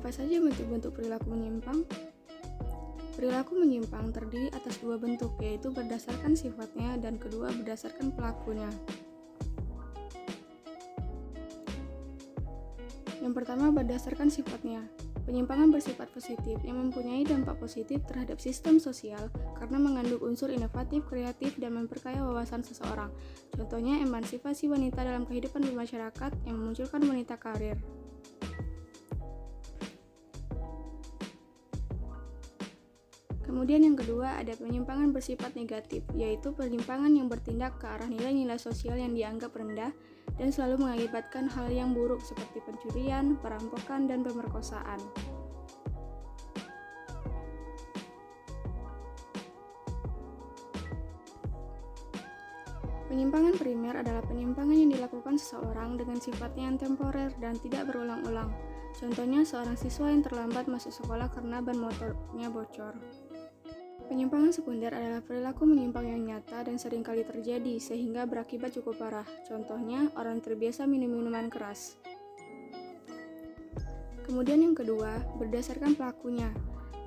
Apa saja bentuk-bentuk perilaku menyimpang? Perilaku menyimpang terdiri atas dua bentuk, yaitu berdasarkan sifatnya dan kedua berdasarkan pelakunya. Yang pertama, berdasarkan sifatnya. Penyimpangan bersifat positif yang mempunyai dampak positif terhadap sistem sosial karena mengandung unsur inovatif, kreatif, dan memperkaya wawasan seseorang. Contohnya, emansipasi wanita dalam kehidupan bermasyarakat yang memunculkan wanita karir. Kemudian yang kedua, ada penyimpangan bersifat negatif, yaitu penyimpangan yang bertindak ke arah nilai-nilai sosial yang dianggap rendah dan selalu mengakibatkan hal yang buruk seperti pencurian, perampokan, dan pemerkosaan. Penyimpangan primer adalah penyimpangan yang dilakukan seseorang dengan sifatnya yang temporer dan tidak berulang-ulang. Contohnya, seorang siswa yang terlambat masuk sekolah karena ban motornya bocor. Penyimpangan sekunder adalah perilaku menyimpang yang nyata dan seringkali terjadi sehingga berakibat cukup parah. Contohnya, orang terbiasa minum minuman keras. Kemudian yang kedua, berdasarkan pelakunya.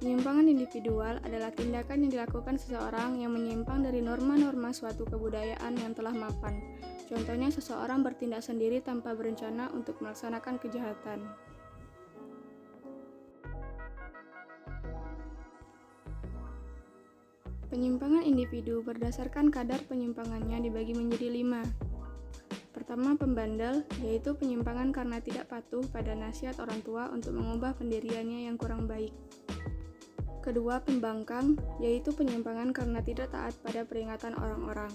Penyimpangan individual adalah tindakan yang dilakukan seseorang yang menyimpang dari norma-norma suatu kebudayaan yang telah mapan. Contohnya, seseorang bertindak sendiri tanpa berencana untuk melaksanakan kejahatan. Penyimpangan individu berdasarkan kadar penyimpangannya dibagi menjadi 5. Pertama, pembandel, yaitu penyimpangan karena tidak patuh pada nasihat orang tua untuk mengubah pendiriannya yang kurang baik. Kedua, pembangkang, yaitu penyimpangan karena tidak taat pada peringatan orang-orang.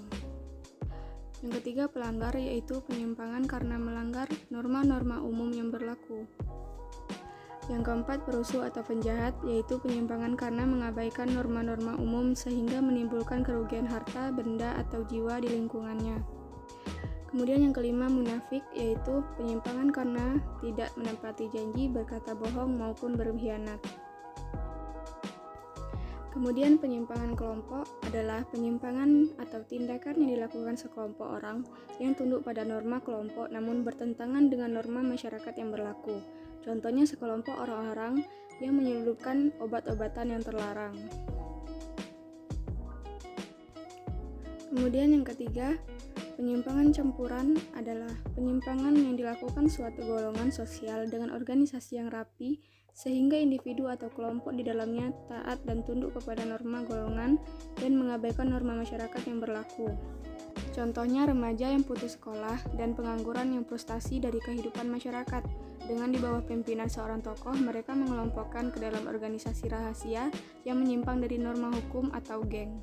Yang ketiga, pelanggar, yaitu penyimpangan karena melanggar norma-norma umum yang berlaku. Yang keempat, perusuh atau penjahat, yaitu penyimpangan karena mengabaikan norma-norma umum sehingga menimbulkan kerugian harta, benda, atau jiwa di lingkungannya. Kemudian yang kelima, munafik, yaitu penyimpangan karena tidak menepati janji, berkata bohong, maupun berkhianat. Kemudian penyimpangan kelompok adalah penyimpangan atau tindakan yang dilakukan sekelompok orang yang tunduk pada norma kelompok namun bertentangan dengan norma masyarakat yang berlaku. Contohnya sekelompok orang-orang yang menyelundupkan obat-obatan yang terlarang. Kemudian yang ketiga, penyimpangan campuran adalah penyimpangan yang dilakukan suatu golongan sosial dengan organisasi yang rapi sehingga individu atau kelompok di dalamnya taat dan tunduk kepada norma golongan dan mengabaikan norma masyarakat yang berlaku. Contohnya remaja yang putus sekolah dan pengangguran yang frustasi dari kehidupan masyarakat. Dengan di bawah pimpinan seorang tokoh, mereka mengelompokkan ke dalam organisasi rahasia yang menyimpang dari norma hukum atau geng.